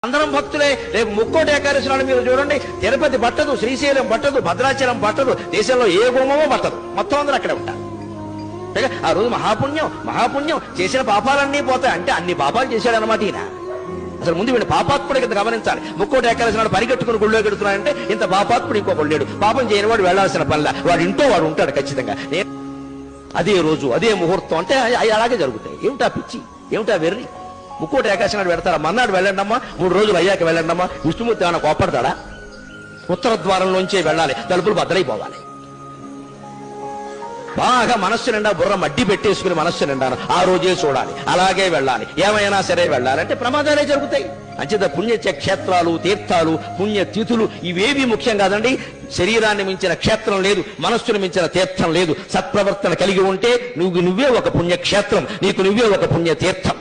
అందరం భక్తులే. రేపు ముక్కోటి ఏకాదశి నాడు మీరు చూడండి, తిరుపతి పట్టదు, శ్రీశైలం పట్టదు, భద్రాచలం పట్టదు, దేశంలో ఏ గుమ్మమో పట్టదు, మొత్తం అందరూ అక్కడే ఉంటారు. ఆ రోజు మహాపుణ్యం చేసిన పాపాలన్నీ పోతాయి. అంటే అన్ని పాపాలు చేశాడు అనమాట ఈయన. అసలు ముందు వీడు పాపాత్ముడి కింద గమనించాలి. ముక్కోటి ఏకాదశి నాడు పరిగెట్టుకుని గుళ్ళో పెడుతున్నాడంటే ఇంత పాపాత్ముడు ఇంకొకడు లేడు. పాపం చేయని వాడు వెళ్లాల్సిన పనిలా, వాడు ఇంటో వాడు ఉంటాడు ఖచ్చితంగా. అదే రోజు అదే ముహూర్తం అంటే అలాగే జరుగుతాయి. ఏమిటా పిచ్చి, ఏమిటా వెర్రి? ముక్కోటి ఏకాదశి నాడు పెడతారా? మన్నాడు వెళ్ళండమ్మా, 3 రోజులు అయ్యాక వెళ్ళండమ్మా. విష్ణుమూర్తి ఏమైనా కోపడతాడా? ఉత్తర ద్వారంలోంచే వెళ్ళాలి, తలుపులు బద్దలైపోవాలి. బాగా మనస్సు నిండా బుర్ర మడ్డి పెట్టేసుకుని మనస్సు నిండాను ఆ రోజే చూడాలి, అలాగే వెళ్ళాలి, ఏమైనా సరే వెళ్ళాలంటే ప్రమాదాలే జరుగుతాయి. అంచేత పుణ్య క్షేత్రాలు, తీర్థాలు, పుణ్య తిథులు ఇవేవి ముఖ్యం కాదండి. శరీరాన్ని మించిన క్షేత్రం లేదు, మనస్సును మించిన తీర్థం లేదు. సత్ప్రవర్తన కలిగి ఉంటే నువ్వే ఒక పుణ్యక్షేత్రం, నీకు నువ్వే ఒక పుణ్య తీర్థం.